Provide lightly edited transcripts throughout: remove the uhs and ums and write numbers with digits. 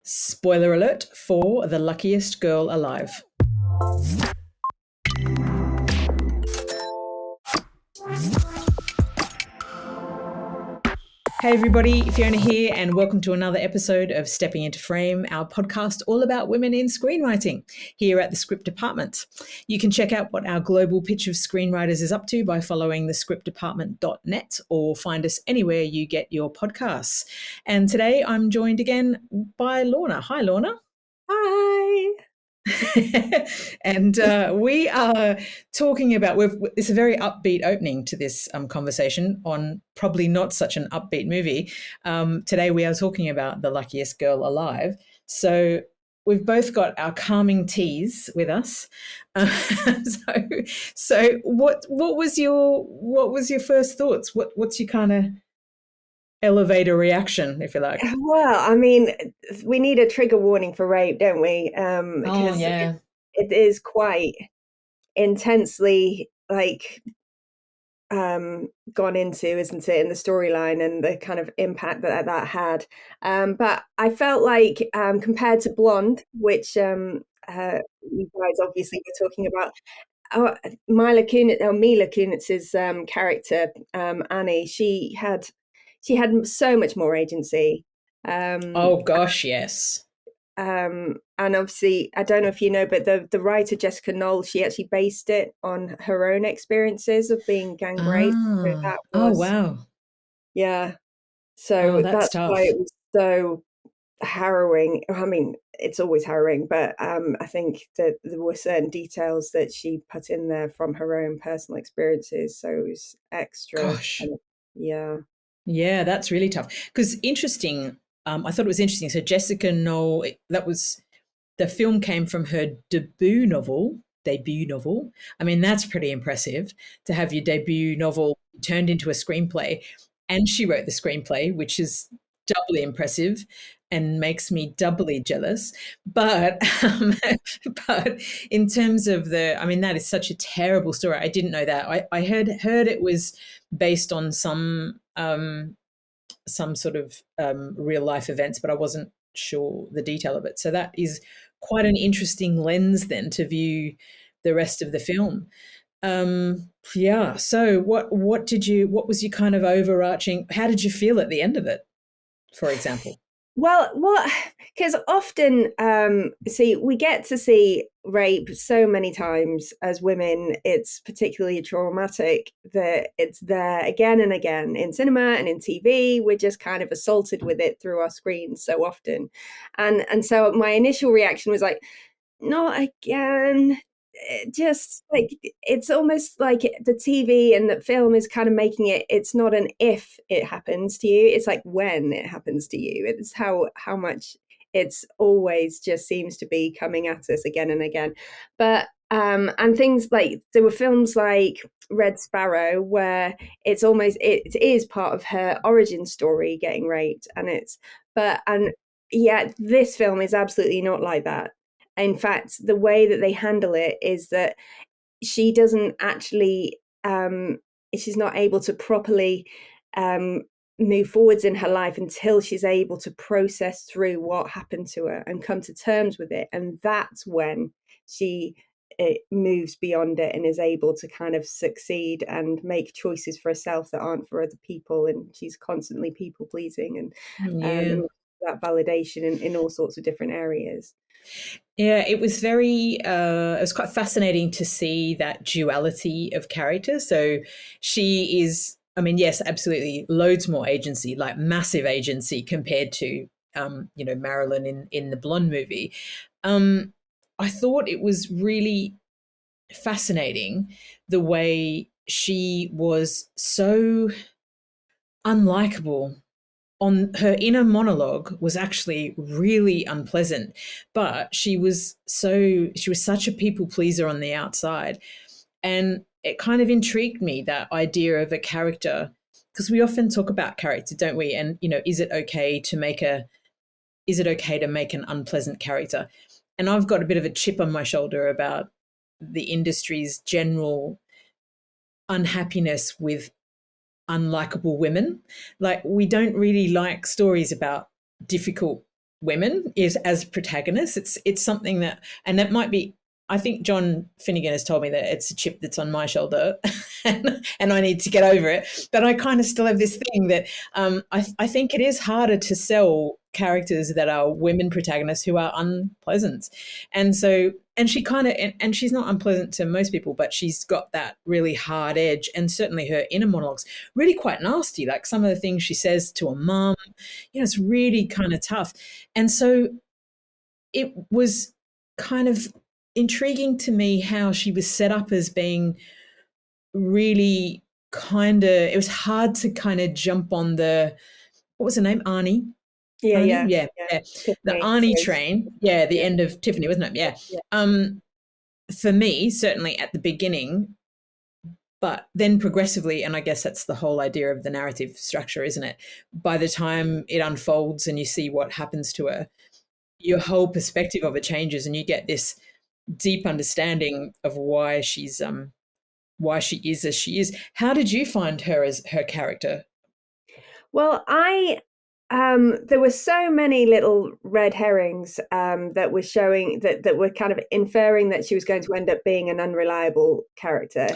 Spoiler alert for The Luckiest Girl Alive. Hey everybody, Fiona here, and welcome to another episode of Stepping into Frame, our podcast all about women in screenwriting here at the Script Department. You can check out what our global pitch of screenwriters is up to by following thescriptdepartment.net or find us anywhere you get your podcasts. And today I'm joined again by Lorna. Hi, Lorna. Hi. And we are talking about, it's a very upbeat opening to this conversation on probably not such an upbeat movie. Today we are talking about The Luckiest Girl Alive. So we've both got our calming teas with us. So what was your first thoughts? What's your kind of elevator reaction, if you like? Well, I mean, we need a trigger warning for rape, don't we? Oh, Because yeah. it is quite intensely gone into, isn't it, in the storyline and the kind of impact that had. But I felt like compared to Blonde, which you guys obviously were talking about, Mila Kunitz's character, Annie, she had so much more agency. Um, Oh, gosh, yes. and obviously, I don't know if you know, but the writer Jessica Knoll, she actually based it on her own experiences of being gang raped. So Ah, that oh, was, wow. yeah. Oh, So that's that's why tough. it was so harrowing. I mean, it's always harrowing, but I think that there were certain details that she put in there from her own personal experiences. So it was extra. Gosh. Yeah. Yeah, that's really tough. Because interesting, I thought it was interesting. So Jessica Knoll, that was the film came from her debut novel. Debut novel. I mean, that's pretty impressive to have your debut novel turned into a screenplay. And she wrote the screenplay, which is doubly impressive and makes me doubly jealous. But but in terms of I mean, that is such a terrible story. I didn't know that. I heard it was based on some sort of real life events, but I wasn't sure the detail of it. So that is quite an interesting lens then to view the rest of the film. Yeah. So what was your kind of overarching? How did you feel at the end of it, for example? Well, what? Because often, see, we get to see rape so many times as women. It's particularly traumatic that it's there again and again in cinema and in TV. We're just kind of assaulted with it through our screens so often, and so my initial reaction was like, not again. Just like it's almost like the TV and the film is kind of making it's not an if it happens to you, it's like when it happens to you. It's how much it's always just seems to be coming at us again and again. But and things like there were films like Red Sparrow where it's almost it is part of her origin story getting raped, and it's but and yeah, this film is absolutely not like that. In fact, the way that they handle it is that she doesn't actually, she's not able to properly um, move forwards in her life until she's able to process through what happened to her and come to terms with it. And that's when she moves beyond it and is able to kind of succeed and make choices for herself that aren't for other people. And she's constantly people pleasing Yeah. and that validation in all sorts of different areas. Yeah, it was it was quite fascinating to see that duality of character. So she is, I mean, yes, absolutely, loads more agency, like massive agency compared to, Marilyn in the Blonde movie. Um, I thought it was really fascinating the way she was so unlikable on her inner monologue was actually really unpleasant, but she was such a people pleaser on the outside. And it kind of intrigued me, that idea of a character, because we often talk about character, don't we? And is it okay to make an unpleasant character? And I've got a bit of a chip on my shoulder about the industry's general unhappiness with unlikable women. Like, we don't really like stories about difficult women is as protagonists. It's something that, and that might be, I think John Finnegan has told me that it's a chip that's on my shoulder and I need to get over it. But I kind of still have this thing that I think it is harder to sell characters that are women protagonists who are unpleasant. And so, and she kind of, and she's not unpleasant to most people, but she's got that really hard edge. And certainly her inner monologues, really quite nasty. Like some of the things she says to a mum, it's really kind of tough. And so it was kind of intriguing to me how she was set up as being really it was hard to kind of jump on what was her name? Arnie? Yeah, Arnie? yeah. The Tiffany, Arnie so, train. Yeah, the yeah. end of Tiffany, wasn't it? Yeah. For me, certainly at the beginning, but then progressively, and I guess that's the whole idea of the narrative structure, isn't it? By the time it unfolds and you see what happens to her, your whole perspective of it changes and you get this deep understanding of why she is as she is. How did you find her as her character? Well, there were so many little red herrings that were showing that were kind of inferring that she was going to end up being an unreliable character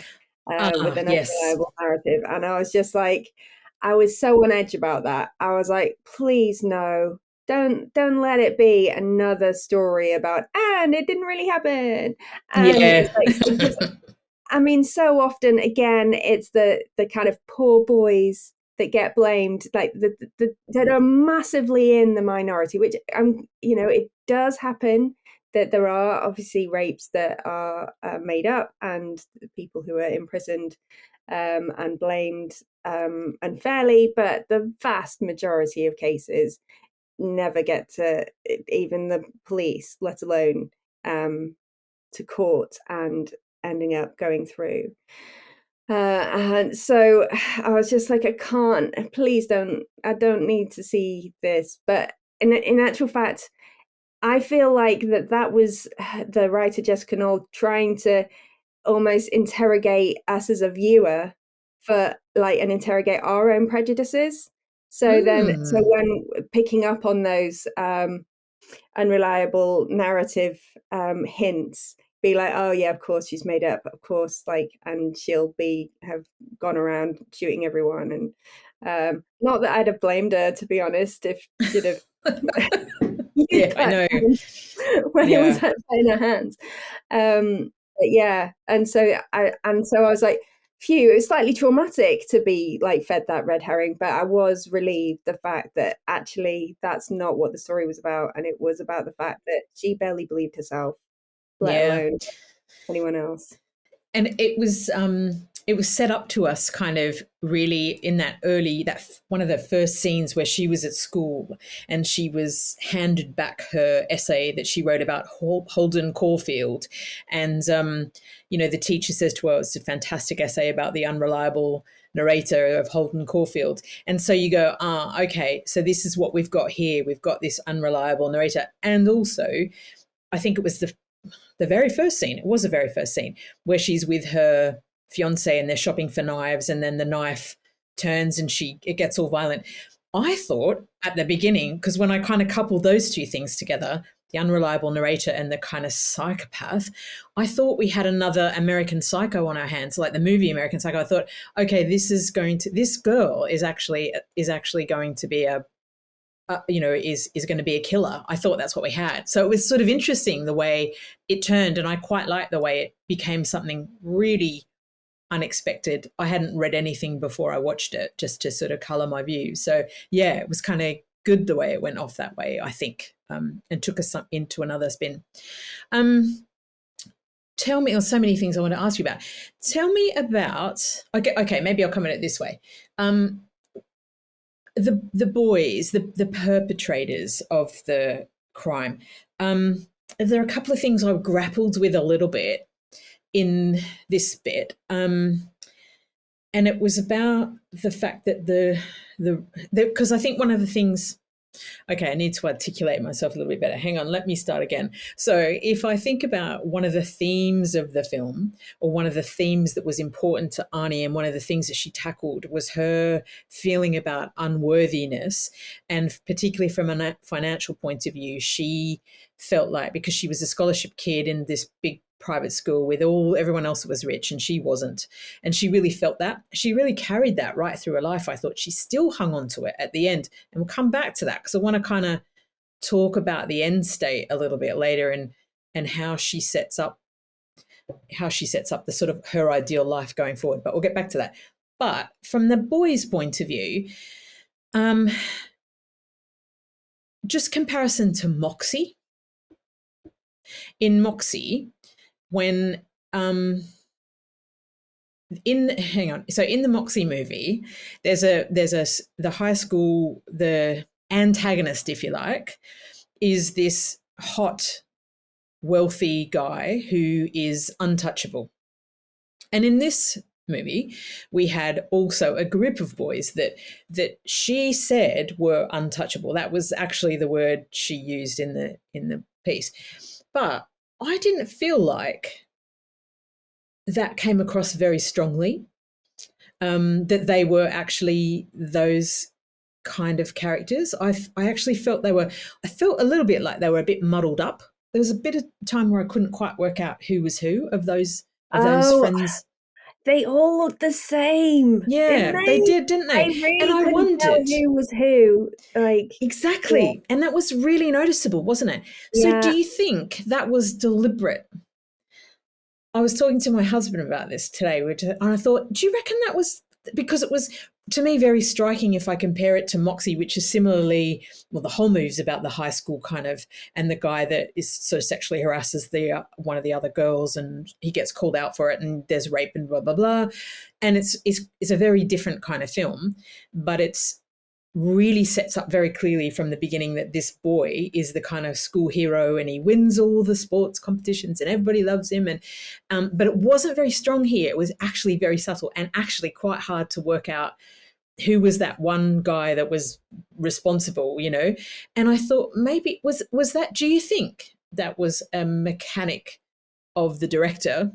with an Yes. unreliable narrative, and I was just like, I was so on edge about that. I was like, please no. Don't let it be another story about and it didn't really happen. And Yeah. it's like, because I mean, so often again, it's the kind of poor boys that get blamed, like that are massively in the minority. Which it does happen that there are obviously rapes that are made up and people who are imprisoned and blamed unfairly, but the vast majority of cases never get to even the police, let alone to court and ending up going through. And so I was just like, I can't, please I don't need to see this. But in actual fact, I feel like that was the writer Jessica Knoll trying to almost interrogate us as a viewer and interrogate our own prejudices. So when picking up on those unreliable narrative hints, be like, oh yeah, of course she's made up, of course, and she'll have gone around shooting everyone. And not that I'd have blamed her, to be honest, if she'd have Yeah, I know. when it was in her hands. But yeah, and so I was like, phew, it was slightly traumatic to be fed that red herring, but I was relieved the fact that actually that's not what the story was about, and it was about the fact that she barely believed herself, let alone anyone else. And it was set up to us kind of really in that one of the first scenes where she was at school and she was handed back her essay that she wrote about Holden Caulfield, and the teacher says to her, it's a fantastic essay about the unreliable narrator of Holden Caulfield. And so you go, okay, so this is what we've got here. We've got this unreliable narrator. And also I think it was the very first scene. It was the very first scene where she's with her fiance and they're shopping for knives, and then the knife turns and it gets all violent. I thought at the beginning, because when I kind of coupled those two things together, the unreliable narrator and the kind of psychopath, I thought we had another American Psycho on our hands, like the movie American Psycho. I thought, okay, this girl is actually going to be is going to be a killer. I thought that's what we had. So it was sort of interesting the way it turned, and I quite liked the way it became something really unexpected. I hadn't read anything before I watched it, just to sort of color my view. So yeah, it was kind of good the way it went off that way, I think, and took us into another spin. Tell me, so many things I want to ask you about. Tell me about, okay, maybe I'll come at it this way. The boys, the perpetrators of the crime, there are a couple of things I grappled with a little bit in this bit, and it was about the fact that because I think one of the things Okay, I need to articulate myself a little bit better. Hang on, let me start again. So, if I think about one of the themes of the film, or one of the themes that was important to Arnie, and one of the things that she tackled was her feeling about unworthiness. And particularly from a financial point of view, she felt like because she was a scholarship kid in this big private school with everyone else that was rich and she wasn't, and she really felt that, she really carried that right through her life. I thought she still hung on to it at the end, and we'll come back to that because I want to kind of talk about the end state a little bit later, and how she sets up the sort of her ideal life going forward, but we'll get back to that. But from the boys' point of view, just comparison to Moxie. In Moxie, when in hang on, so in the Moxie movie, there's the high school, the antagonist, if you like, is this hot, wealthy guy who is untouchable. And in this movie, we had also a group of boys that she said were untouchable. That was actually the word she used in the piece. But I didn't feel like that came across very strongly, that they were actually those kind of characters. I actually felt I felt a little bit like they were a bit muddled up. There was a bit of time where I couldn't quite work out who was who of those Oh, friends. they all looked the same, didn't Yeah, they they? did, didn't I they? And really I couldn't tell wondered. who was who. Like, yeah, Exactly. And that was really noticeable, wasn't it? So do yeah. you think that was deliberate? I was talking to my husband about this today, and I thought, do you reckon that was because it was, to me, very striking if I compare it to Moxie, which is similarly, well, the whole move's about the high school kind of, and the guy that is sort of sexually harasses one of the other girls, and he gets called out for it, and there's rape and blah blah blah, and it's a very different kind of film, but it's really sets up very clearly from the beginning that this boy is the kind of school hero and he wins all the sports competitions and everybody loves him. And but it wasn't very strong here. It was actually very subtle and actually quite hard to work out who was that one guy that was responsible, you know. And I thought maybe was that, do you think that was a mechanic of the director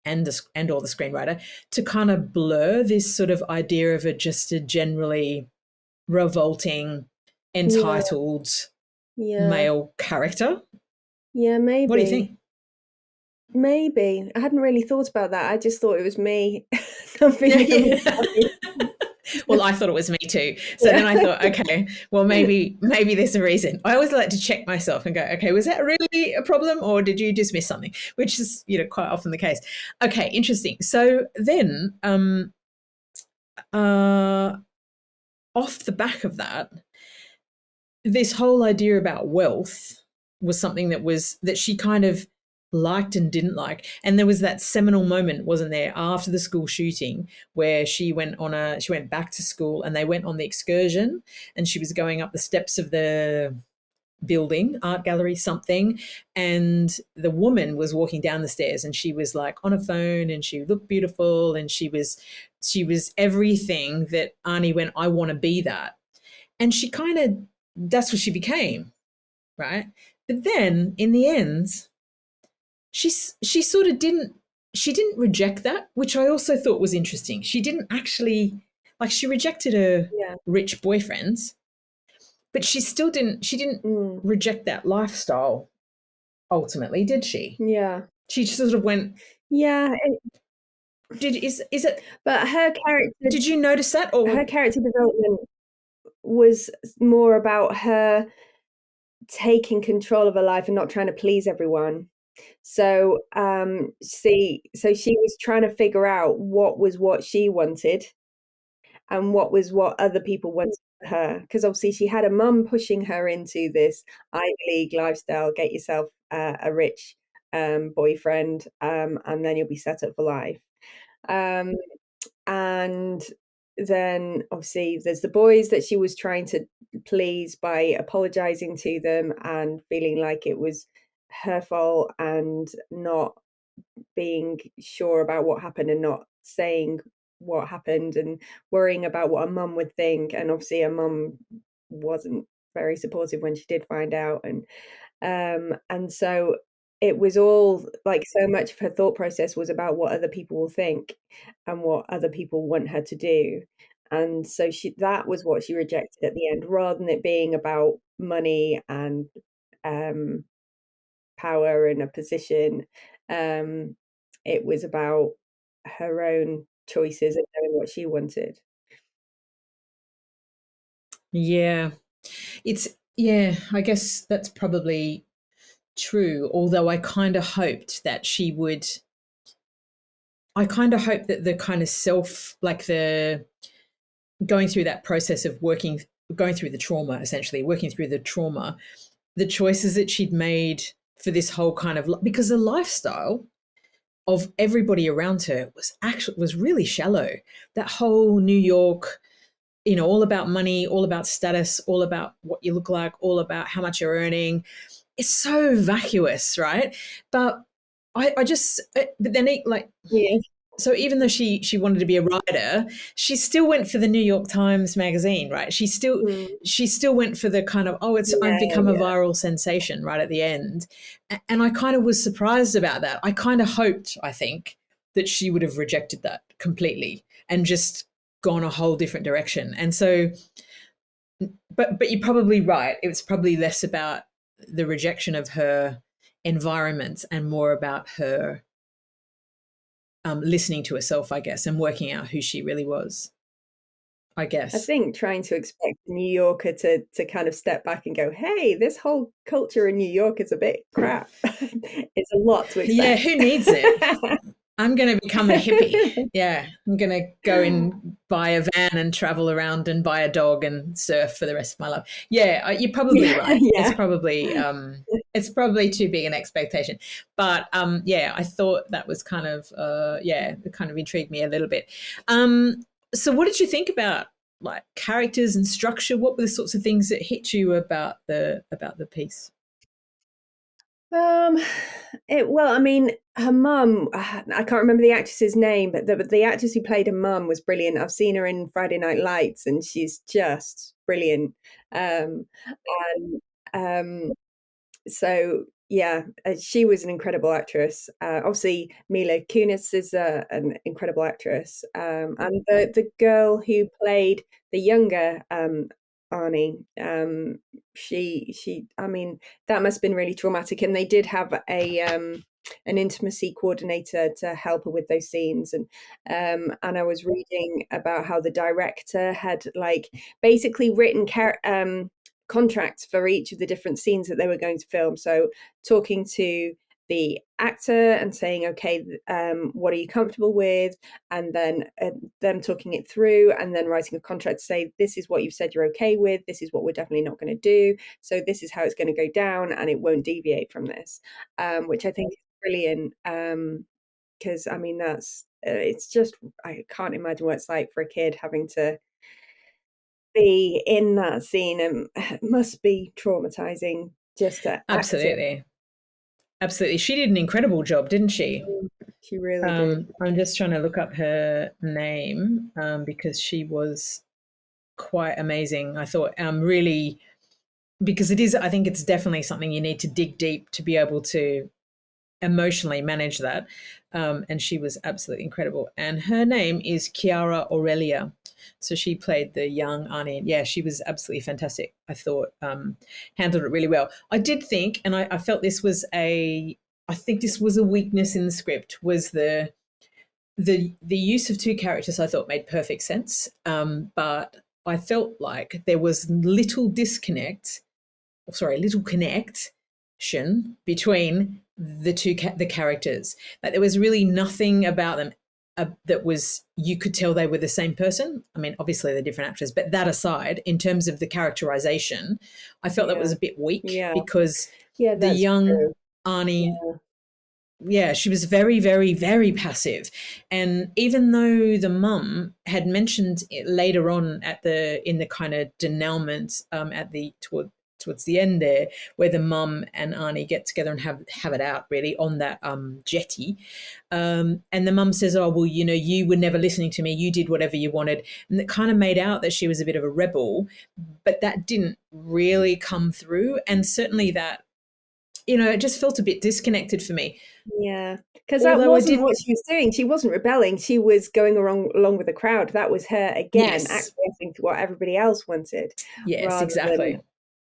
and or the screenwriter to kind of blur this sort of idea of just a generally revolting, Yeah, entitled yeah, male character? yeah, What do you think? maybe. Maybe. I hadn't really thought about that. I just thought it was me not Yeah, being able to yeah. tell you. Well, I thought it was me too. So Yeah. then I thought, okay, well, maybe there's a reason. I always like to check myself and go, okay, was that really a problem, or did you just miss something? Which is, quite often the case. Okay, interesting. So then, uh, off the back of that, this whole idea about wealth was something that she kind of liked and didn't like. And there was that seminal moment, wasn't there, after the school shooting where she went back to school and they went on the excursion, and she was going up the steps of the building, art gallery, something, and the woman was walking down the stairs and she was like on a phone and she looked beautiful and she was everything that Arnie went, I want to be that. And she kind of, that's what she became, right? But then in the end, she sort of didn't reject that, which I also thought was interesting. She didn't actually, like, she rejected her Yeah. rich boyfriends, but she didn't Mm. reject that lifestyle ultimately, did she? Yeah. She sort of went, Yeah. is it, But did you notice that, or her character development was more about her taking control of her life and not trying to please everyone. So, so she was trying to figure out what she wanted and what other people wanted for her. Because obviously she had a mum pushing her into this Ivy League lifestyle, get yourself a rich boyfriend, and then you'll be set up for life. Um, and then obviously there's the boys that she was trying to please by apologizing to them and feeling like it was her fault and not being sure about what happened and not saying what happened and worrying about what a mum would think. And obviously a mum wasn't very supportive when she did find out, and so it was all like so much of her thought process was about what other people will think and what other people want her to do. And so that was what she rejected at the end, rather than it being about money and um, power and a position. Um, it was about her own choices and knowing what she wanted. Yeah. I guess that's probably true. Although I kind of hoped that the kind of like the going through that process of going through the trauma, essentially, working through the trauma, the choices that she'd made for this whole kind of, because the lifestyle of everybody around her was really shallow. That whole New York, all about money, all about status, all about what you look like, all about how much you're earning. It's so vacuous, right? But but then Yeah. so even though she wanted to be a writer, she still went for the New York Times magazine, right? Mm. She still went for the kind of, I've Yeah, become a yeah. viral sensation right at the end. And I kind of was surprised about that. I kind of hoped, I think, that she would have rejected that completely and just gone a whole different direction. And so, but you're probably right. It was probably less about the rejection of her environment and more about her listening to herself, I guess, and working out who she really was, I I guess. think trying to expect a New Yorker to kind of step back and go, "Hey, this whole culture in New York is a bit crap." It's a lot to Yeah, expect. who needs it? I'm going to become a hippie. Yeah, I'm going to go and buy a van and travel around and buy a dog and surf for the rest of my life. Yeah, you're probably Yeah, right. yeah. It's probably too big an expectation. But yeah, I thought that was kind of it kind of intrigued me a little bit. So what did you think about like characters and structure? What were the sorts of things that hit you about the piece? Um, well, I mean, her mum, I can't remember the actress's name, but the actress who played her mum was brilliant. I've seen her in Friday Night Lights, and she's just brilliant. Um, and so yeah, she was an incredible actress. Obviously, Mila Kunis is an incredible actress, and the girl who played the younger Arnie, I mean, that must have been really traumatic. And they did have a an intimacy coordinator to help her with those scenes, and I was reading about how the director had like basically written contracts for each of the different scenes that they were going to film. So talking to the actor and saying, okay, what are you comfortable with? And then them talking it through and then writing a contract to say, this is what you've said you're okay with. This is what we're definitely not going to do. So this is how it's going to go down and it won't deviate from this, which I think is brilliant. Because I mean, it's just, I can't imagine what it's like for a kid having to be in that scene, and it must be traumatizing just to act it. Absolutely. Absolutely. She did an incredible job, didn't she? She really did. I'm just trying to look up her name because she was quite amazing. I thought really, because I think it's definitely something you need to dig deep to be able to emotionally manage that. And she was absolutely incredible. And her name is Chiara Aurelia. So she played the young Arnie. Yeah, she was absolutely fantastic. I thought handled it really well. I did think, and I felt I think this was a weakness in the script, was the use of two characters. I thought made perfect sense, but I felt like there was little connection between the characters. Like there was really nothing about them that was, you could tell they were the same person. I mean, obviously they're different actors, but that aside, in terms of the characterization, I felt that was Yeah. a bit weak Yeah. because Yeah, the that's young true. Arnie, Yeah. yeah, she was very, very, very passive. And even though the mum had mentioned it later on in the kind of denouement at the toward towards the end there, where the mum and Arnie get together and have it out really on that jetty. And the mum says, "Oh, well, you know, you were never listening to me. You did whatever you wanted." And it kind of made out that she was a bit of a rebel, but that didn't really come through. And certainly that, you know, it just felt a bit disconnected for me. Yeah, because that Although I wasn't did, what she was doing. She wasn't rebelling. She was going along with the crowd. That was her again, yes, acquiescing to what everybody else wanted, yes, rather than exactly.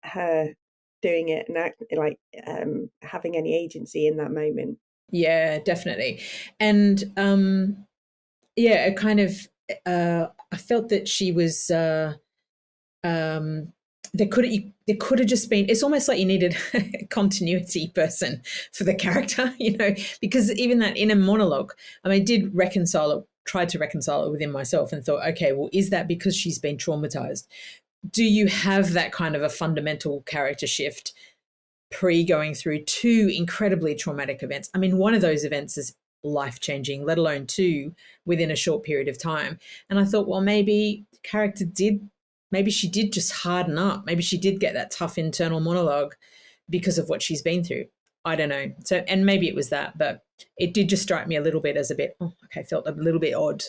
her doing it and having any agency in that moment. Yeah, definitely. And yeah, it kind of, I felt that she was, um, there could have just been, it's almost like you needed a continuity person for the character, you know, because even that inner monologue, I mean, I did reconcile it, tried to reconcile it within myself and thought, okay, well, is that because she's been traumatized? Do you have that kind of a fundamental character shift pre going through two incredibly traumatic events? I mean, one of those events is life changing, let alone two within a short period of time. And I thought, well, maybe the character did, maybe she did just harden up. Maybe she did get that tough internal monologue because of what she's been through. I don't know. So, and maybe it was that, but it did just strike me a little bit as a bit, oh, okay, felt a little bit odd.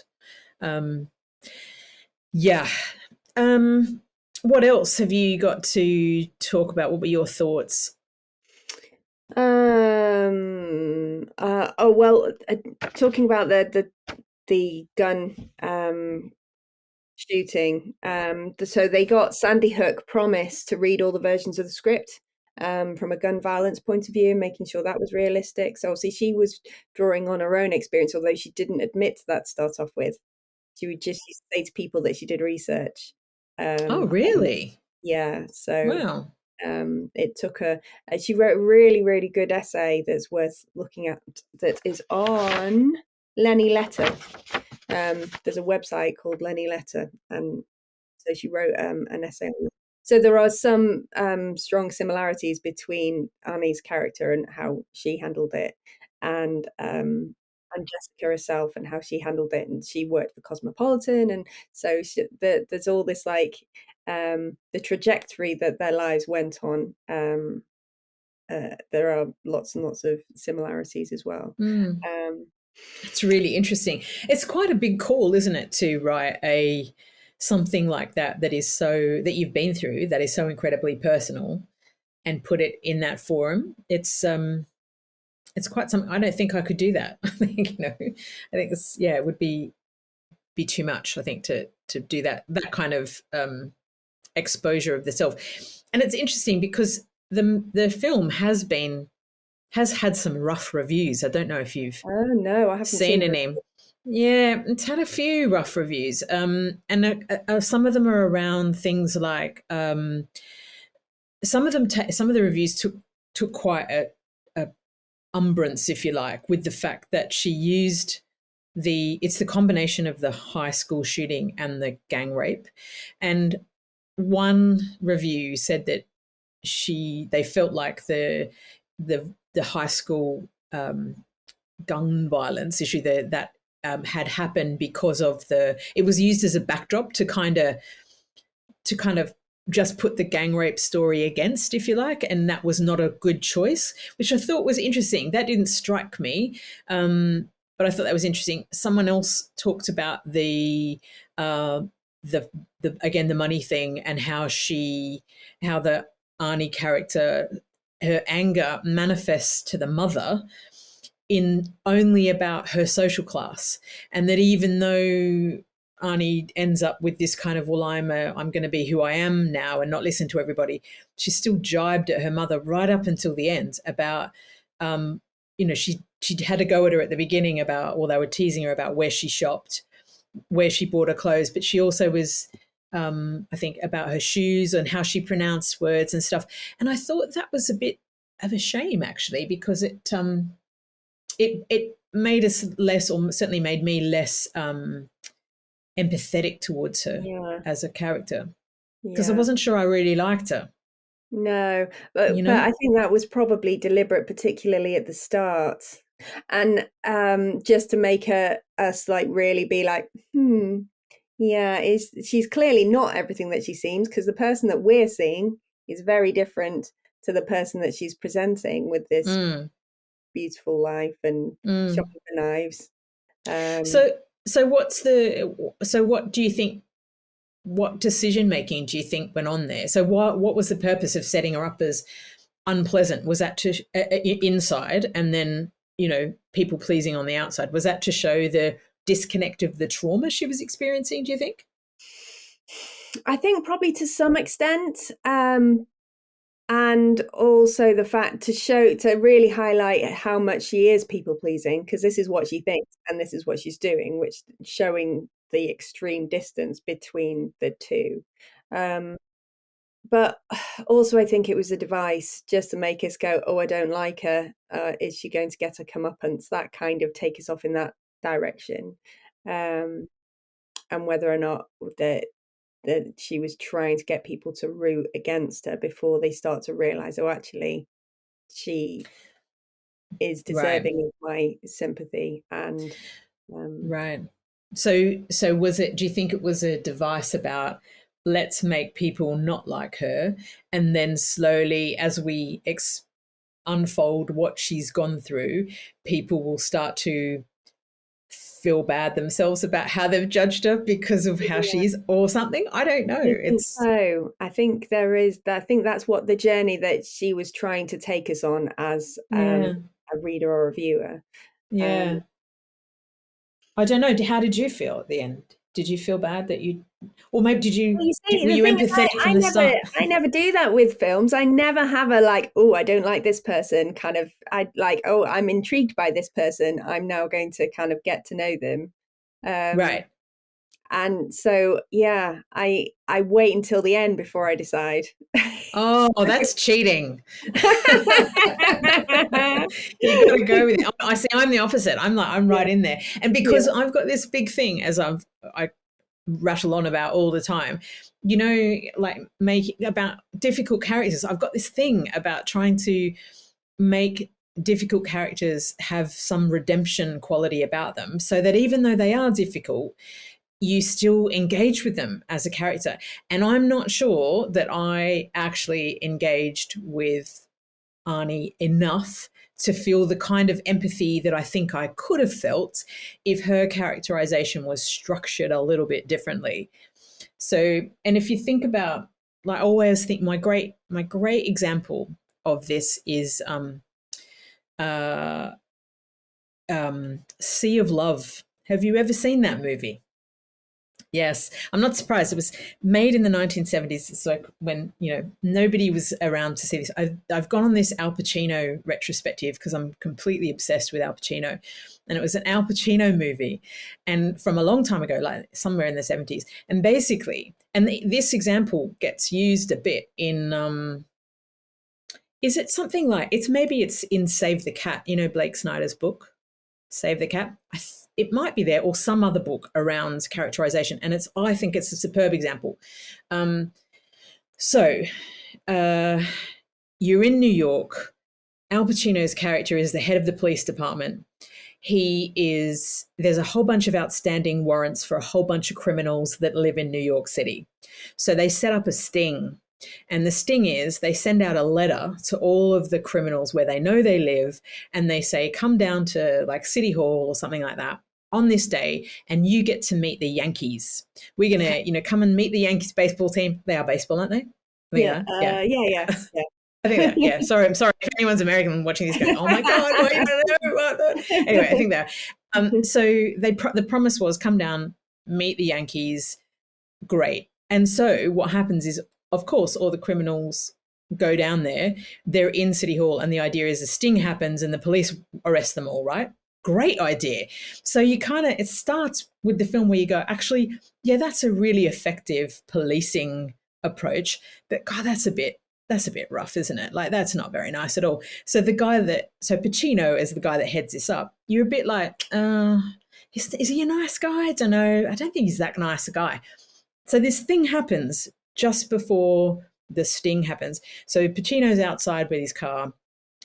Um, yeah. Um, what else have you got to talk about? What were your thoughts? Oh well, talking about the gun shooting. So they got Sandy Hook promised to read all the versions of the script from a gun violence point of view, making sure that was realistic. So obviously she was drawing on her own experience, although she didn't admit to that to start off with. She would just used to say to people that she did research. Oh, And really? yeah, so Wow. it took her. She wrote a really, really good essay that's worth looking at. That is on Lenny Letter. There's a website called Lenny Letter, and so she wrote an essay on it. So there are some strong similarities between Annie's character and how she handled it, and Jessica herself and how she handled it. And she worked for Cosmopolitan, and so there's all this like the trajectory that their lives went on. There are lots and lots of similarities as well. Mm, Um, it's really interesting. It's quite a big call, isn't it, to write a something like that that is so that you've been through that is so incredibly personal and put it in that forum. It's quite something. I don't think I could do that. I think, you know, I think it's, yeah, it would be too much, I think, to do that kind of exposure of the self. And it's interesting because the film has had some rough reviews. I don't know if you've oh no, I haven't seen seen the. any. Yeah, it's had a few rough reviews, and some of them are around things like some of the reviews took quite a umbrance, if you like, with the fact that she used it's the combination of the high school shooting and the gang rape, and one review said that they felt like the high school gun violence issue that had happened because of it was used as a backdrop to kind of just put the gang rape story against, if you like, and that was not a good choice, which I thought was interesting. That didn't strike me, but I thought that was interesting. Someone else talked about uh, the again the money thing and how the Arnie character, her anger manifests to the mother in only about her social class, and that even though Arnie ends up with this kind of, well, I'm going to be who I am now and not listen to everybody. She still jibed at her mother right up until the end about, you know, she had to go at her at the beginning about, well, they were teasing her about where she shopped, where she bought her clothes, but she also was, I think, about her shoes and how she pronounced words and stuff. And I thought that was a bit of a shame, actually, because it made us less, or certainly made me less empathetic towards her Yeah, as a character, because I yeah. wasn't sure I really liked her, No, you but know? I think that was probably deliberate, particularly at the start, and just to make us like really be like, yeah, is she's clearly not everything that she seems, because the person that we're seeing is very different to the person that she's presenting with this Mm, beautiful life and mm. shopping for knives. Um, So, so what do you think? What decision making do you think went on there? So, what was the purpose of setting her up as unpleasant? Was that to inside, and then people pleasing on the outside? Was that to show the disconnect of the trauma she was experiencing? Do you think? I think probably to some extent, and also the fact to really highlight how much she is people pleasing, because this is what she thinks and this is what she's doing, which showing the extreme distance between the two. Um, but also I think it was a device just to make us go, oh, I don't like her. Is she going to get a comeuppance? That kind of take us off in that direction. Um, and whether or not that she was trying to get people to root against her before they start to realize, oh, actually, she is Right, deserving of my sympathy. And right. So was it? Do you think it was a device about let's make people not like her, and then slowly, as we unfold what she's gone through, people will start to feel bad themselves about how they've judged her because of how yeah, she is or something. I don't know. I think It's so. I think there is. I think that's what the journey that she was trying to take us on as yeah, a reader or a viewer. Um, yeah. I don't know. How did you feel at the end? Did you feel bad that you, or maybe well, you see, were the you thing is, empathetic from the start? I never do that with films. I never have a like, oh, I don't like this person. Kind of, I like, oh, I'm intrigued by this person. I'm now going to kind of get to know them. Um, Right. and so, yeah, I wait until the end before I decide. Oh, that's cheating. You got to go with it. I see. I'm the opposite. I'm like I'm Yeah, right in there, and yeah, because I've got this big thing as I rattle on about all the time, like make about difficult characters. I've got this thing about trying to make difficult characters have some redemption quality about them, so that even though they are difficult, you still engage with them as a character. And I'm not sure that I actually engaged with Arnie enough to feel the kind of empathy that I think I could have felt if her characterization was structured a little bit differently. So, and if you think about, like, I always think my great example of this is uh, Sea of Love. Have you ever seen that movie? Yes, I'm not surprised. It was made in the 1970s. It's like when, nobody was around to see this. I've gone on this Al Pacino retrospective because I'm completely obsessed with Al Pacino. And it was an Al Pacino movie and from a long time ago, like somewhere in the 70s. And basically, and this example gets used a bit in, is it something like, it's in Save the Cat, Blake Snyder's book? Save the Cat. It might be there or some other book around characterization, and I think it's a superb example. Um, so you're in New York. Al Pacino's character is the head of the police department. There's a whole bunch of outstanding warrants for a whole bunch of criminals that live in New York City. So they set up a sting. And the sting is they send out a letter to all of the criminals where they know they live, and they say, come down to like City Hall or something like that on this day, and you get to meet the Yankees. We're going to, come and meet the Yankees baseball team. They are baseball, aren't they? I think yeah, they are. Yeah. yes, I think that, yeah. Sorry, I'm sorry if anyone's American watching this going, oh my God, why you don't know? Anyway, I think that. So the promise was come down, meet the Yankees, great. And so what happens is, of course, all the criminals go down there. They're in City Hall, and the idea is a sting happens and the police arrest them all, right? Great idea. So it starts with the film where you go, actually, yeah, that's a really effective policing approach, but God, that's a bit rough, isn't it? Like, that's not very nice at all. So Pacino is the guy that heads this up. You're a bit like, is he a nice guy? I don't know. I don't think he's that nice a guy. So this thing happens just before the sting happens. So Pacino's outside with his car,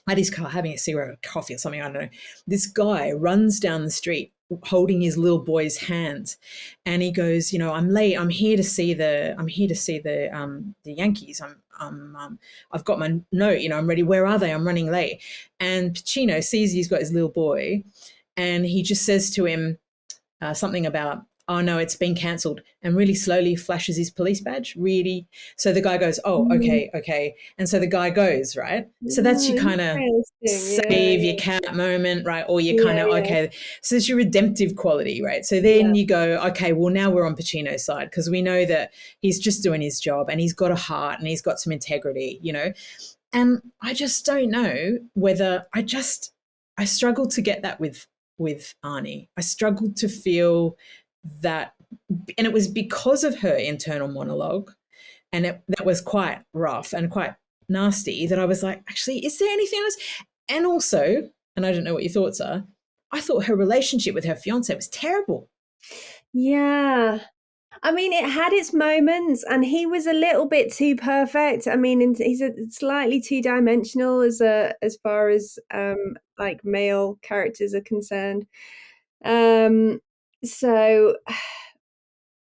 having a cigarette or coffee or something, I don't know. This guy runs down the street holding his little boy's hand, and he goes, I'm late. I'm here to see the Yankees. I've got my note, I'm ready. Where are they? I'm running late. And Pacino sees he's got his little boy, and he just says to him something about, oh no, it's been cancelled, and really slowly flashes his police badge. Really, so the guy goes, oh, Mm, okay, okay, and so the guy goes, right. So that's your oh, kind of interesting. save your cat moment, right? Or you kind Yeah, of, yeah, okay, so it's your redemptive quality, right? So then yeah, you go, okay, well now we're on Pacino's side because we know that he's just doing his job and he's got a heart and he's got some integrity. And I just don't know whether I struggled to get that with Arnie. I struggled to feel that, and it was because of her internal monologue, and that was quite rough and quite nasty, that I was like, actually, is there anything else? And also, and I don't know what your thoughts are, I thought her relationship with her fiance was terrible. yeah. I mean, it had its moments, and he was a little bit too perfect. I mean, he's slightly two-dimensional as far as like male characters are concerned. Um, so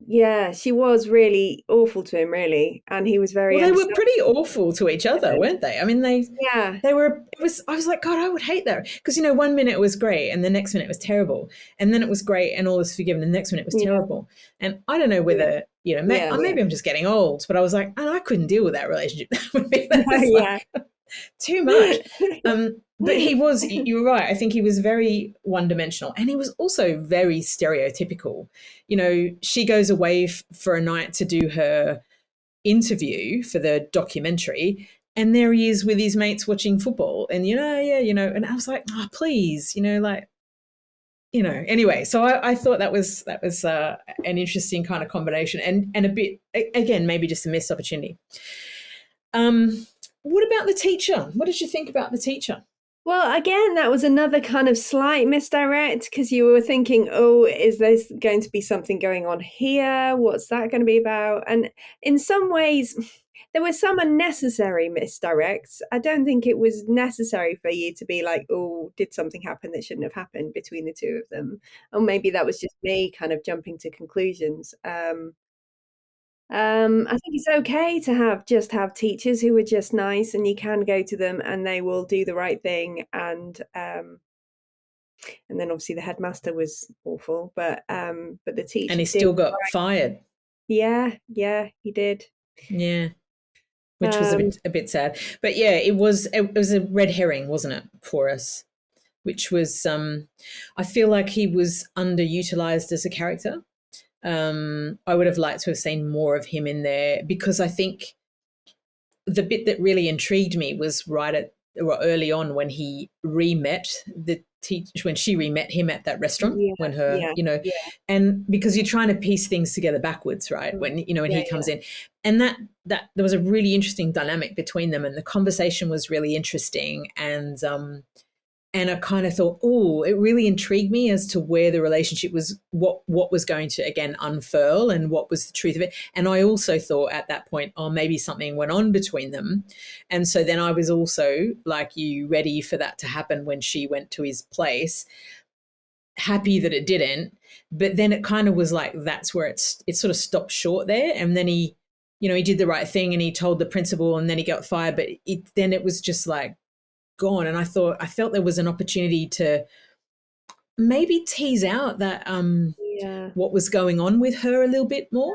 yeah, she was really awful to him, really, and he was very Well, they were understanding pretty awful to each of other, it. weren't they? I mean, Yeah, they were. It was. I was like, God, I would hate that because 1 minute it was great, and the next minute it was terrible, and then it was great, and all is forgiven, and the next minute it was yeah, terrible. And I don't know yeah, whether yeah, yeah, maybe I'm just getting old, but I was like, and I couldn't deal with that relationship. That yeah, was yeah. like too much. But he was. You were right. I think he was very one dimensional, and he was also very stereotypical. She goes away for a night to do her interview for the documentary, and there he is with his mates watching football, and and I was like, oh please, anyway. So I thought that was an interesting kind of combination, and a bit, again, maybe just a missed opportunity. What about the teacher? What did you think about the teacher? Well, again, that was another kind of slight misdirect because you were thinking, oh, is this going to be something going on here? What's that going to be about? And in some ways, there were some unnecessary misdirects. I don't think it was necessary for you to be like, oh, did something happen that shouldn't have happened between the two of them? Or maybe that was just me kind of jumping to conclusions. I think it's okay to have teachers who are just nice, and you can go to them and they will do the right thing. And then obviously the headmaster was awful, but the And teacher he did. still got fired. Yeah, yeah, he did. Yeah, which was a Um, bit a bit sad. But yeah, it was a red herring, wasn't it, for us? Which was, I feel like he was underutilized as a character. I would have liked to have seen more of him in there, because I think the bit that really intrigued me was right at or early on, when he re-met the teacher, when she re-met him at that restaurant, yeah, when her, yeah, yeah, and because you're trying to piece things together backwards, right? mm, When yeah, he comes in, and that there was a really interesting dynamic between them, and the conversation was really interesting, and I kind of thought, oh, it really intrigued me as to where the relationship was, what was going to again unfurl, and what was the truth of it. And I also thought at that point, oh, maybe something went on between them. And so then I was also, like you, ready for that to happen when she went to his place, happy that it didn't. But then it kind of was like, that's where it sort of stopped short there. And then he did the right thing, and he told the principal, and then he got fired. But then it was just like gone. And I felt there was an opportunity to maybe tease out that yeah. what was going on with her a little bit more.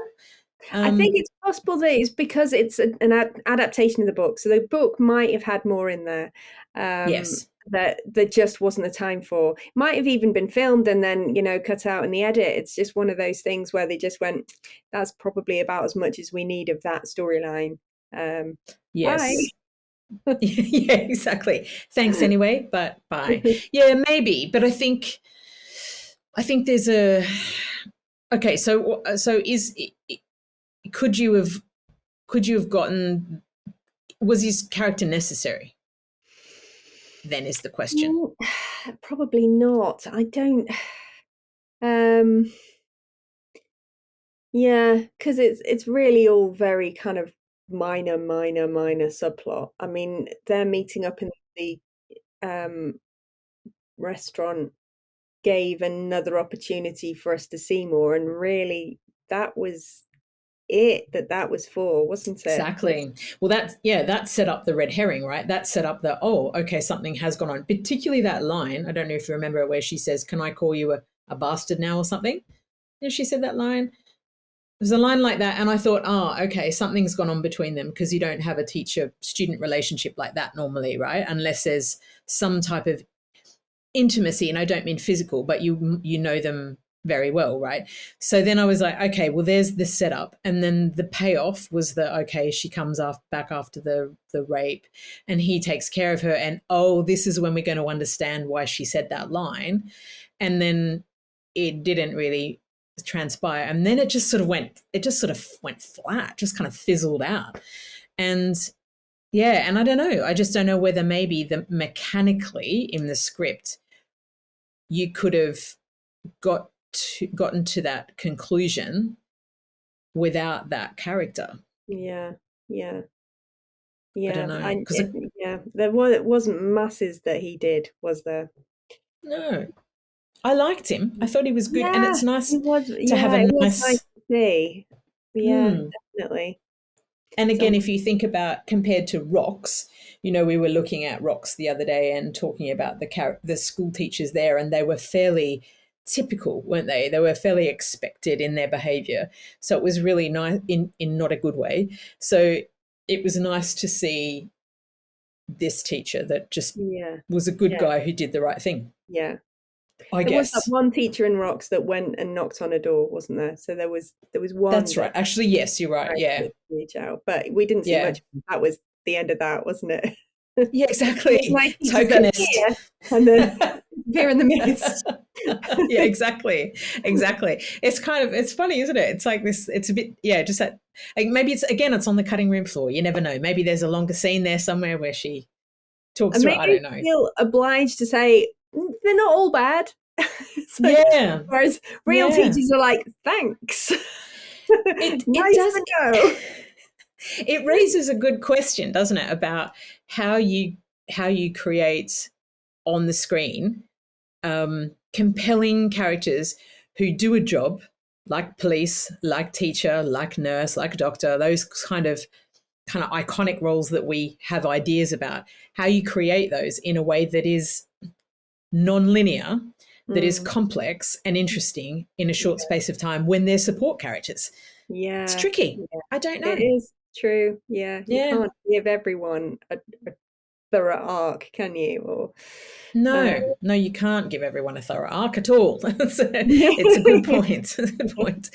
I think Um, it's possible that it's because it's an adaptation of the book, so the book might have had more in there yes, that just wasn't the time for. Might have even been filmed and then cut out in the edit. It's just one of those things where they just went, "That's probably about as much as we need of that storyline." Bye. yes. Yeah, exactly. Thanks anyway, but bye. Yeah, maybe, but I think there's a okay. So could you have could you have gotten, was his character necessary? Then is the question. Mm, probably not. I don't. Um, Yeah, because it's really all very kind of minor subplot. I mean, they're meeting up in the um, restaurant gave another opportunity for us to see more, and really that was it that was for, wasn't it? Exactly. Well, that set up the red herring, right? That set up the, oh, okay, something has gone on. Particularly that line. I don't know if you remember where she says, "Can I call you a bastard now?" or something. You know, she said that line. There's a line like that, and I thought, oh, okay, something's gone on between them, because you don't have a teacher-student relationship like that normally, right? Unless there's some type of intimacy, and I don't mean physical, but you know them very well, right? So then I was like, okay, well, there's the setup, and then the payoff was that, okay, she comes back after the rape, and he takes care of her, and oh, this is when we're going to understand why she said that line, and then it didn't really transpire, and then it just sort of went flat, just kind of fizzled out, and yeah, and I don't know, I just don't know whether maybe the mechanically in the script you could have gotten to that conclusion without that character. Yeah, yeah, I don't yeah. know, because Yeah, it wasn't masses that he did, was there? no, I liked him. I thought he was good, and Yeah, it's nice it was. to have Yeah, a it was nice nice. to see. Yeah, Hmm. definitely. And again, Some. if you think about compared to Rocks, you know, we were looking at Rocks the other day and talking about the school teachers there, and they were fairly typical, weren't they? They were fairly expected in their behaviour. So it was really nice in not a good way. So it was nice to see this teacher that just Yeah, was a good yeah, guy who did the right thing, yeah. I There was that guess. one teacher in Rocks that went and knocked on a door, wasn't there? So there was one That's that right. Actually, yes, you're right. tried Yeah. to reach out, but we didn't see Yeah. much. That was the end of that, wasn't it? Yeah, exactly. My teacher said Tokenist. here, and then disappear in the mist. Yeah, exactly. Exactly. It's funny, isn't it? It's like this, it's a bit, yeah, just that, like maybe it's on the cutting room floor. You never know. Maybe there's a longer scene there somewhere where she talks And to her. I maybe don't know. feel obliged to say they're not all bad. It's like, Yeah. whereas real Yeah. teachers are like, thanks. It Nice does to know. it raises a good question, doesn't it, about how you create on the screen compelling characters who do a job like police, like teacher, like nurse, like doctor, those kind of iconic roles that we have ideas about, how you create those in a way that is non-linear, that is Mm, complex and interesting in a short space of time when they're support characters. It's yeah, tricky. yeah, I don't it know. is true. Yeah, you Yeah. can't give everyone a thorough arc, can you? Or uh, No, no, you can't give everyone a thorough arc at all. It's a good point. It's a good point.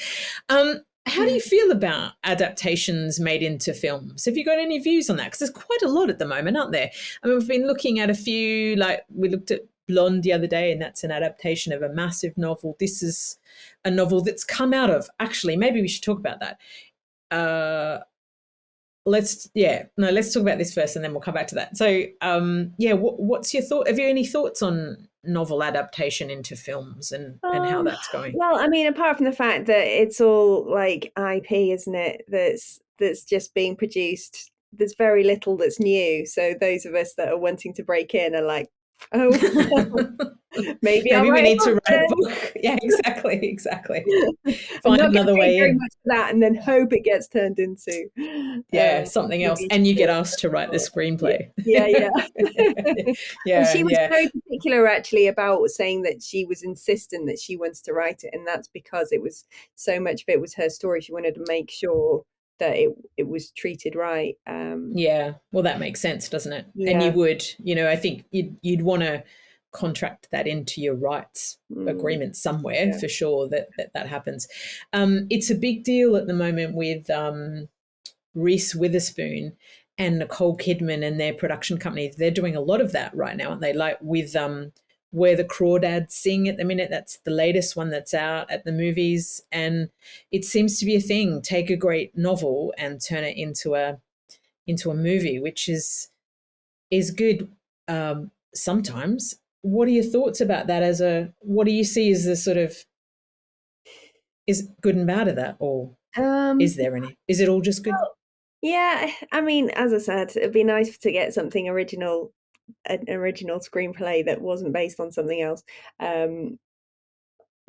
How do you feel about adaptations made into films? Have you got any views on that? Because there's quite a lot at the moment, aren't there? I mean, we've been looking at a few, like we looked at Blonde the other day, and that's an adaptation of a massive novel. This is a novel that's come out of, actually, maybe we should talk about that. Uh, let's talk about this first, and then we'll come back to that. So yeah, what's your thought? Have you any thoughts on novel adaptation into films, and how um, that's going? well, I mean, apart from the fact that it's all like IP, isn't it? That's just being produced. There's very little that's new. So those of us that are wanting to break in are like, oh, well, maybe I'll Maybe we write need a to book write a book. Yeah, exactly. I'm Find not going to another pay way very in. much for that and then hope it gets turned into Yeah, something else, TV and you get series. asked to write the Yeah, screenplay. yeah, yeah. And Yeah, she was yeah, very particular actually about saying that she was insistent that she wants to write it, and that's because it was so much of it was her story. She wanted to make sure that it was treated right. yeah. Well, that makes sense, doesn't it? And you Yeah, would, I think you'd want to contract that into your rights mm, agreement somewhere yeah, for sure that happens. It's a big deal at the moment with Reese Witherspoon and Nicole Kidman and their production company. They're doing a lot of that right now, aren't they? Like with Where the Crawdads Sing at the minute. That's the latest one that's out at the movies, and it seems to be a thing. Take a great novel and turn it into a movie, which is good sometimes. What are your thoughts about that? What do you see as the sort of is good and bad of that, or um, is there any? Is it all just good? well, yeah. I mean, as I said, it'd be nice to get something original, an original screenplay that wasn't based on something else. Um,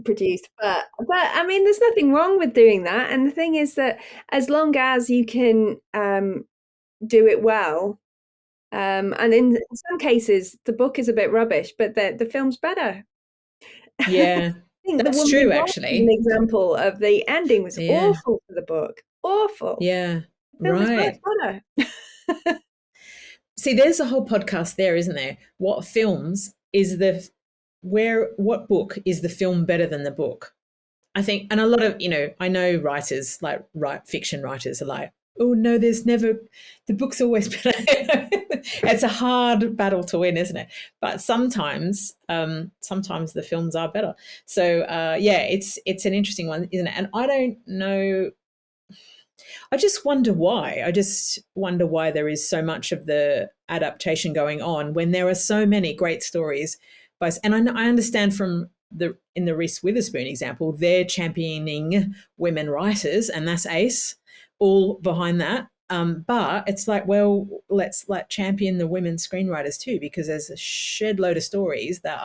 produced. But I mean, there's nothing wrong with doing that. And the thing is that as long as you can do it well, and in some cases the book is a bit rubbish, but the film's better. I Yeah, think The that's Woman in true, Black is an actually. example of the ending was Yeah, awful for the book. Awful. yeah, The film is much right. better. See, there's a whole podcast there, isn't there? What films is the where what book is the film better than the book? I think, and a lot of, I know writers, like write fiction writers, are like, oh no, there's never, the book's always better. It's a hard battle to win, isn't it? But sometimes the films are better. So yeah, it's an interesting one, isn't it? And I don't know. I just wonder why. I just wonder why there is so much of the adaptation going on when there are so many great stories. And I understand from in the Reese Witherspoon example, they're championing women writers, and that's ace, all behind that. But it's like, well, let's like champion the women screenwriters too, because there's a shed load of stories that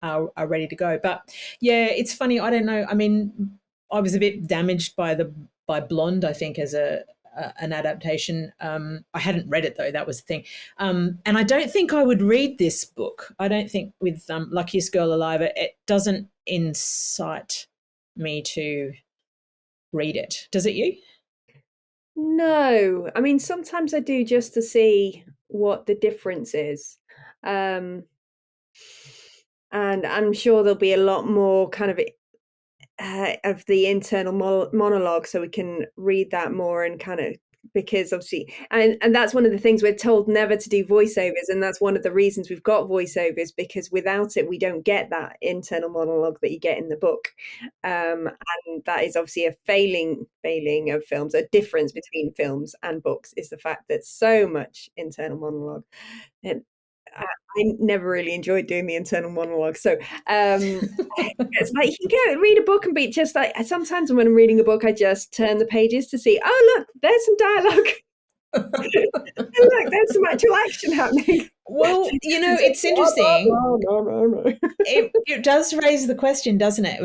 are ready to go. But yeah, it's funny. I don't know. I mean, I was a bit damaged by Blonde, I think, as an adaptation. I hadn't read it though. That was the thing. And I don't think I would read this book. I don't think with Luckiest Girl Alive, it doesn't incite me to read it. Does it you? No, I mean, sometimes I do just to see what the difference is. Um, and I'm sure there'll be a lot more kind of the internal monologue, so we can read that more and kind of, because obviously, and that's one of the things we're told never to do voiceovers, and that's one of the reasons we've got voiceovers, because without it we don't get that internal monologue that you get in the book. And that is obviously a failing of films. A difference between films and books is the fact that so much internal monologue, and I never really enjoyed doing the internal monologue. So it's like you can go read a book and be just like, sometimes when I'm reading a book, I just turn the pages to see, oh, look, there's some dialogue. Oh, look, there's some actual action happening. Well, It's like, it's blah, blah, interesting. blah, blah, blah, blah. It does raise the question, doesn't it?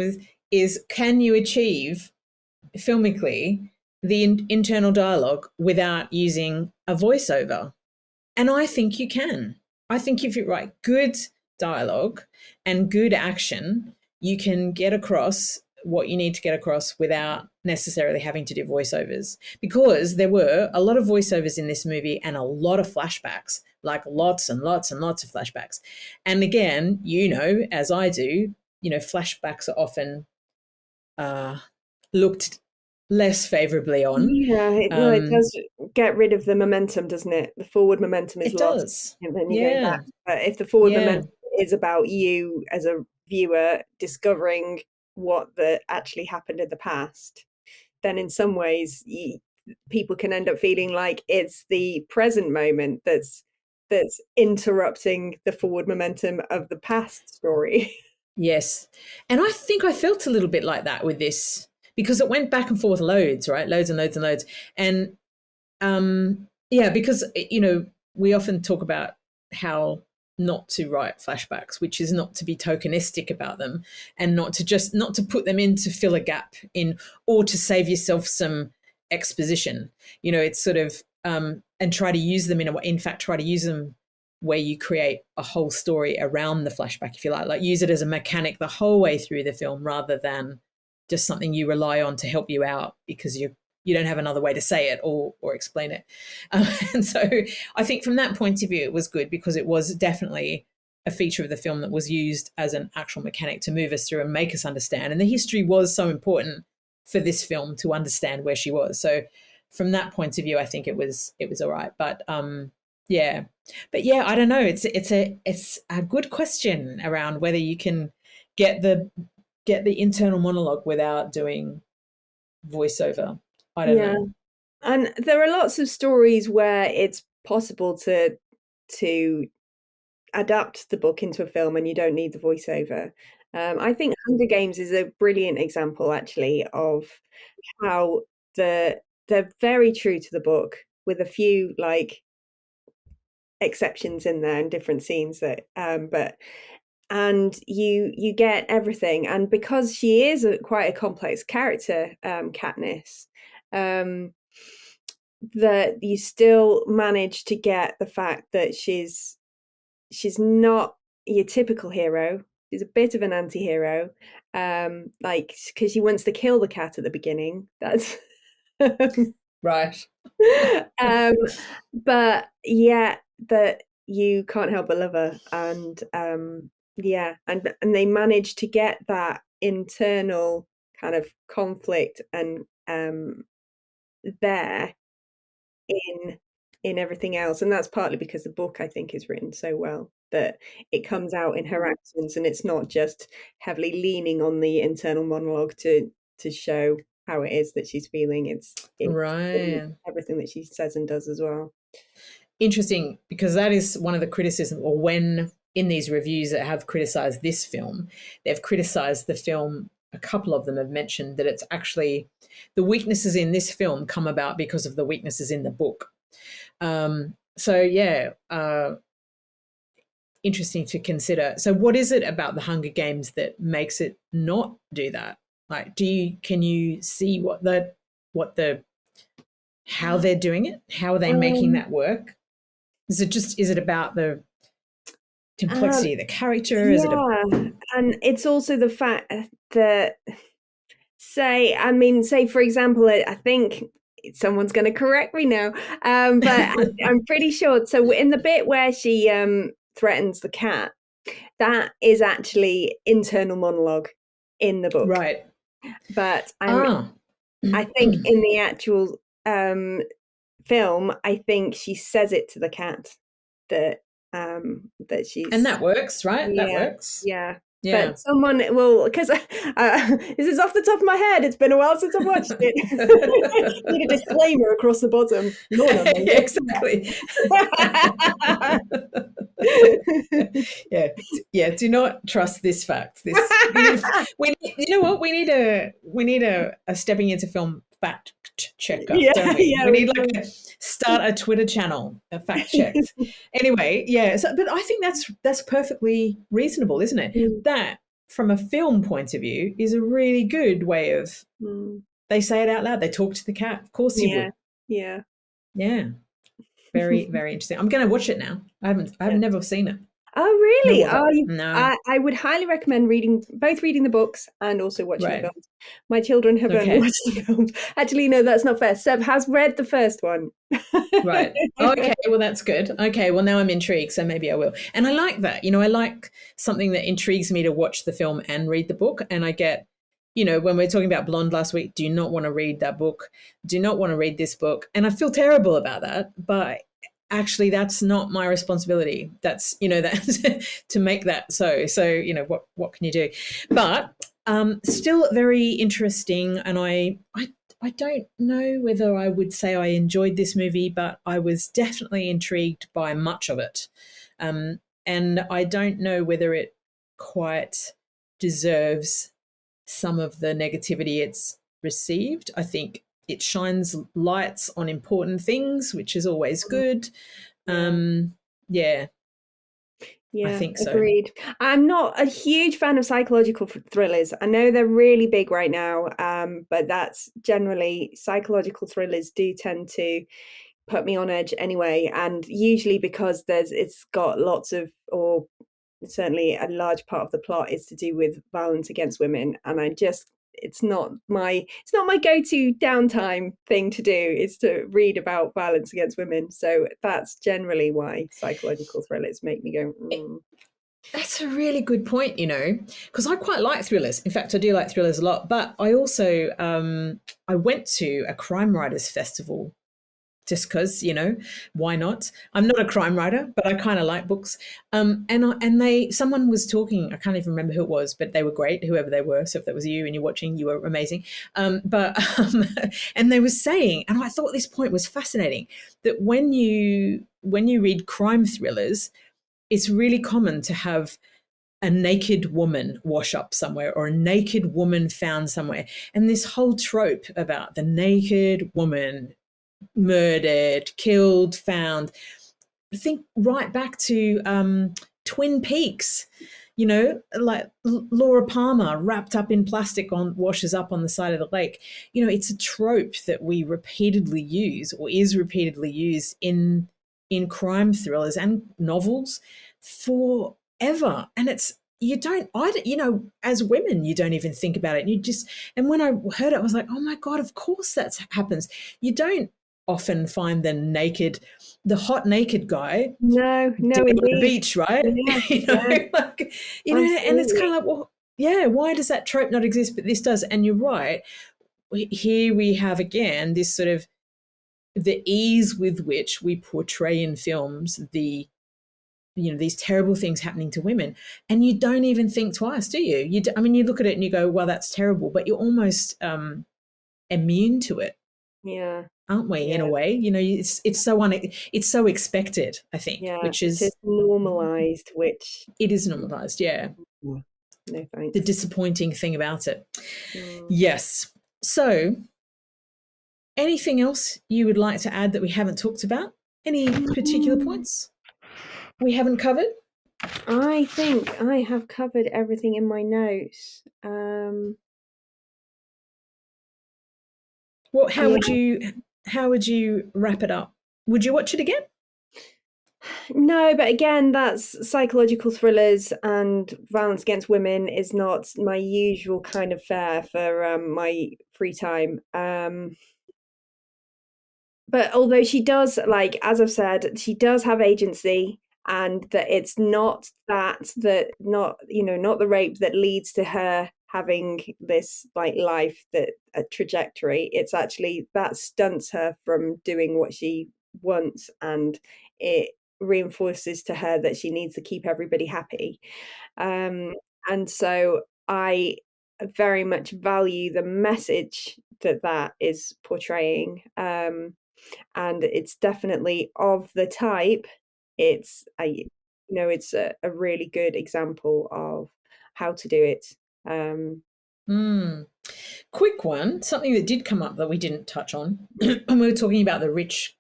Is can you achieve filmically the internal dialogue without using a voiceover? And I think you can. I think if you write good dialogue and good action, you can get across what you need to get across without necessarily having to do voiceovers. Because there were a lot of voiceovers in this movie and a lot of flashbacks, like lots and lots and lots of flashbacks. And again, as I do, flashbacks are often uh, looked less favorably on. Yeah, well, it Um, does get rid of the momentum, doesn't it? The forward momentum is it lost, does. and then you're going back. Yeah. But if the forward Yeah. momentum is about you as a viewer discovering what actually happened in the past, then in some ways people can end up feeling like it's the present moment that's interrupting the forward momentum of the past story. Yes. And I think I felt a little bit like that with this because it went back and forth loads, right? Loads and loads and loads. And yeah, because, we often talk about how not to write flashbacks, which is not to be tokenistic about them and not to put them in to fill a gap in or to save yourself some exposition. It's sort of, and try to use them in fact, try to use them where you create a whole story around the flashback, if you like use it as a mechanic the whole way through the film rather than just something you rely on to help you out because you don't have another way to say it or explain it. And so I think from that point of view, it was good because it was definitely a feature of the film that was used as an actual mechanic to move us through and make us understand. And the history was so important for this film to understand where she was. So from that point of view, I think it was all right. Yeah, but yeah, I don't know. It's a good question around whether you can get the internal monologue without doing voiceover. I don't Yeah. know. And there are lots of stories where it's possible to adapt the book into a film and you don't need the voiceover. I think Hunger Games is a brilliant example, actually, of how they're very true to the book with a few like exceptions in there and different scenes that but and you get everything. And because she is quite a complex character, Katniss, that you still manage to get the fact that she's not your typical hero. She's a bit of an anti-hero, like, because she wants to kill the cat at the beginning. That's Right. but yeah, that you can't help but love her, and yeah, and they manage to get that internal kind of conflict and there in everything else, and that's partly because the book, I think, is written so well that it comes out in her actions, and it's not just heavily leaning on the internal monologue to show how it is that she's feeling. It's in Right. everything that she says and does as well. Interesting, because that is one of the criticisms, or when in these reviews that have criticized this film, they've criticized the film. A couple of them have mentioned that it's actually the weaknesses in this film come about because of the weaknesses in the book. So yeah, interesting to consider. So what is it about the Hunger Games that makes it not do that? Like, can you see how they're doing it? How are they making that work? Is it about the complexity of the character? Is it and it's also the fact that, say for example, I think someone's going to correct me now, but I'm pretty sure. So in the bit where she threatens the cat, that is actually internal monologue in the book, right? But I think in the actual film, I think she says it to the cat that she's, and that works, right? Yeah, that works. Yeah. Yeah. But someone will, because this is off the top of my head. It's been a while since I've watched it. Need a disclaimer across the bottom. Lorna, exactly. Yeah. Do not trust this fact. You know what? We need a stepping into film fact checker, don't we? We need start a Twitter channel, a fact checked. Anyway, yeah. So, but I think that's perfectly reasonable, isn't it? That, from a film point of view, is a really good way of. They say it out loud. They talk to the cat. Of course, you would. Yeah. Very, very interesting. I'm going to watch it now. I've never seen it. Oh, really? No. I would highly recommend reading the books and also watching the films. My children have only watched the films. Actually, no, that's not fair. Seb has read the first one. Right. Okay, well, that's good. Okay, well, now I'm intrigued, so maybe I will. And I like that. I like something that intrigues me to watch the film and read the book. And I get, when we were talking about Blonde last week, do not want to read that book, do not want to read this book. And I feel terrible about that, but actually that's not my responsibility. That's, that to make that so, what can you do? But still very interesting. And I don't know whether I would say I enjoyed this movie, but I was definitely intrigued by much of it. And I don't know whether it quite deserves some of the negativity it's received. I think it shines lights on important things, which is always good. Yeah. I think so. Agreed. I'm not a huge fan of psychological thrillers. I know they're really big right now, but that's generally, psychological thrillers do tend to put me on edge anyway, and usually because it's got lots of, or certainly a large part of the plot is to do with violence against women, and it's not my go-to downtime thing to do, is to read about violence against women. So that's generally why psychological thrillers make me go, That's a really good point, because I quite like thrillers. In fact, I do like thrillers a lot. But I also, I went to a crime writers festival just because, why not? I'm not a crime writer, but I kind of like books. Someone was talking, I can't even remember who it was, but they were great, whoever they were. So if that was you and you're watching, you were amazing. And they were saying, and I thought this point was fascinating, that when you read crime thrillers, it's really common to have a naked woman wash up somewhere, or a naked woman found somewhere. And this whole trope about the naked woman murdered, killed, found. I think right back to Twin Peaks, like Laura Palmer wrapped up in plastic on washes up on the side of the lake. It's a trope that we repeatedly use or is repeatedly used in crime thrillers and novels forever. And it's you don't I as women you don't even think about it. And when I heard it I was like, oh my god, of course that happens. You don't often find the hot naked guy No, dead no, on the indeed. beach, right? Yeah, yeah, Like, and it's kind absolutely. of like, well, yeah, why does that trope not exist? But this does. And you're right. Here we have again this sort of the ease with which we portray in films these terrible things happening to women, and you don't even think twice, do you? I mean, you look at it and you go, well, that's terrible, but you're almost immune to it, Yeah, aren't we? In a yeah, way, it's so expected, I think, yeah. which It is is normalized, which it is normalized. Yeah, no the thanks. disappointing thing about it. Mm. Yes. So, anything else you would like to add that we haven't talked about? Any particular Mm. points we haven't covered? I think I have covered everything in my notes. What? Yeah, How would you wrap it up? Would you watch it again? no, but again, that's psychological thrillers and violence against women is not my usual kind of fare for my free time. But although she does, like as I've said, she does have agency, and that it's not not the rape that leads to her having this like life that a trajectory. It's actually that stunts her from doing what she wants, and it reinforces to her that she needs to keep everybody happy. Um, and so I very much value the message that that is portraying. And it's definitely of the type. It's a really good example of how to do it. Um, Hmm. Quick one. Something that did come up that we didn't touch on, and we were talking about the oh rich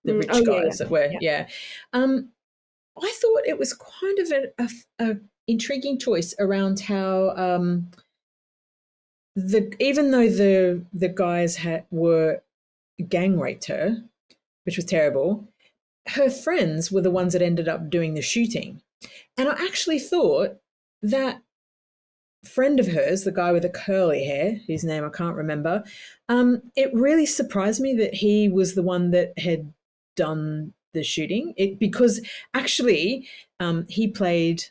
yeah, yeah, guys that were, yeah, yeah. Um, I thought it was kind of a intriguing choice around how even though the guys were gang raped her, which was terrible, her friends were the ones that ended up doing the shooting. And I actually thought that friend of hers, the guy with the curly hair, whose name I can't remember, it really surprised me that he was the one that had done the shooting. Because actually, he played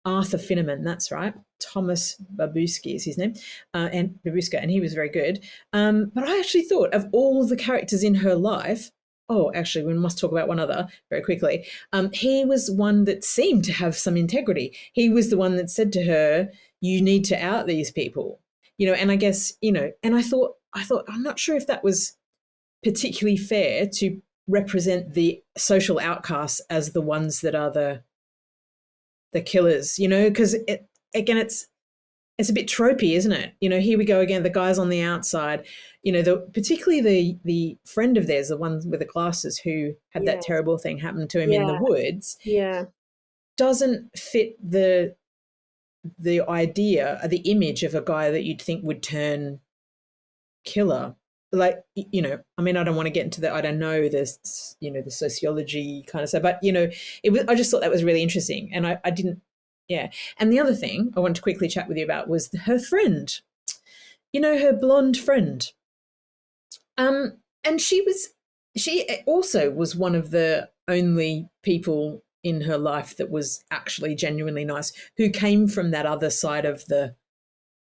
Arthur Finneman. That's right. Thomas Babuski is his name, and Babuska, and he was very good. But I actually thought of all the characters in her life. Oh, actually, we must talk about one other very quickly. He was one that seemed to have some integrity. He was the one that said to her, you need to out these people, and I guess, and I thought I'm not sure if that was particularly fair to represent the social outcasts as the ones that are the killers, because again it's a bit tropey, isn't it? Here we go again, the guys on the outside, particularly the friend of theirs, the one with the glasses who had that yeah, terrible thing happen to him in the yeah, woods, yeah, doesn't fit the idea, the image of a guy that you'd think would turn killer. Like, I mean, I don't want to get into I don't know this, the sociology kind of stuff, but I just thought that was really interesting. And I didn't, yeah. And the other thing I wanted to quickly chat with you about was her friend, her blonde friend. And she also was one of the only people in her life that was actually genuinely nice, who came from that other side of the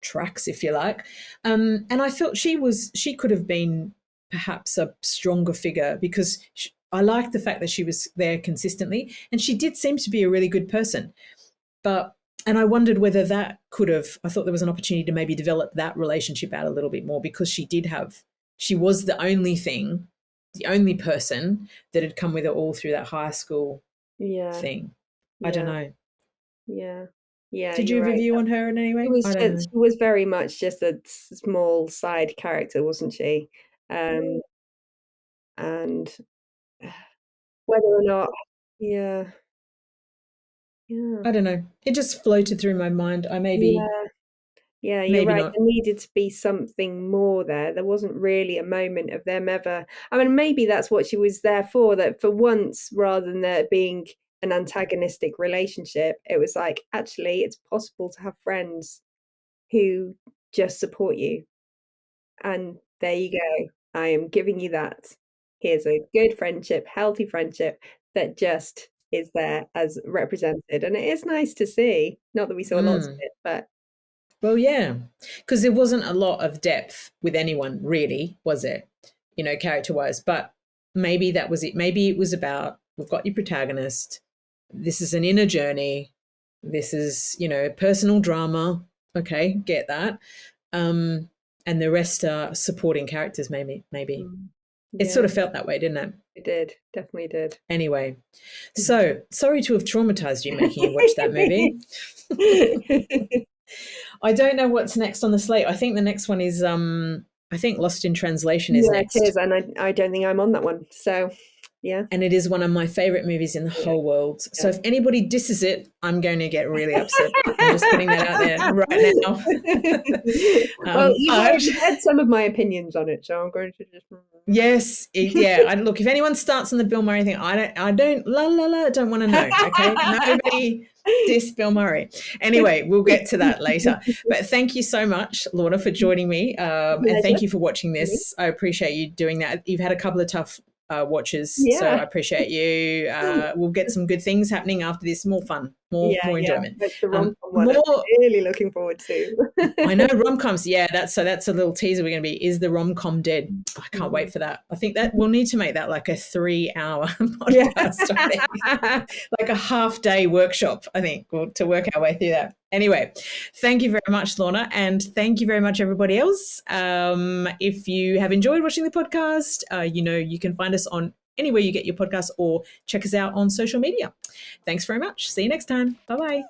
tracks, if you like. And I felt she could have been perhaps a stronger figure, because I liked the fact that she was there consistently, and she did seem to be a really good person. And I wondered whether that could have. I thought there was an opportunity to maybe develop that relationship out a little bit more, because she was the only person that had come with her all through that high school yeah, thing. I don't yeah, know. yeah, yeah. Did You're you have a right. view on her in any way? I don't know. She was very much just a small side character, wasn't she? Um, and whether or not, yeah. Yeah. I don't know. It just floated through my mind. I maybe, Yeah. Yeah, you're maybe right. not. There needed to be something more there. There wasn't really a moment of them ever. I mean, maybe that's what she was there for, that for once, rather than there being an antagonistic relationship, it was like, actually, it's possible to have friends who just support you. And there you go. I am giving you that. Here's a good friendship, healthy friendship that just is there as represented. And it is nice to see. Not that we saw lots of Mm. it, but Well, yeah, because there wasn't a lot of depth with anyone, really, was it? Character wise. But maybe that was it. Maybe it was about we've got your protagonist. This is an inner journey. This is, personal drama. Okay, get that. Um, and the rest are supporting characters, maybe. Maybe. mm, It sort yeah, of felt that way, didn't it? it did. Definitely did. Anyway, so sorry to have traumatized you making you watch that movie. I don't know what's next on the slate. I think the next one is I think Lost in Translation is Yeah, it next. is. And I don't think I'm on that one. So, yeah. And it is one of my favorite movies in the Yeah. whole world. So Yeah. if anybody disses it, I'm going to get really upset. I'm just putting that out there right now. Well, But you've heard some of my opinions on it, so I'm going to just. yes, yeah. Look, if anyone starts on the Bill Murray thing, I don't, don't want to know. Okay, nobody diss Bill Murray. Anyway, we'll get to that later. But thank you so much, Lorna, for joining me, and thank you for watching this. I appreciate you doing that. You've had a couple of tough watches, so I Yeah. appreciate you. We'll get some good things happening after this. More fun, more Yeah, yeah. enjoyment, It's the rom-com one I'm more. really looking forward to. I know rom-coms. Yeah, that's a little teaser. We're going to be, is the rom-com dead? I can't wait for that. I think that we'll need to make that like a 3-hour Yeah. podcast. I think. Like a half-day workshop, I think, to work our way through that. Anyway, thank you very much, Lorna, and thank you very much, everybody else. If you have enjoyed watching the podcast, you can find us on anywhere you get your podcasts or check us out on social media. Thanks very much. See you next time. Bye-bye.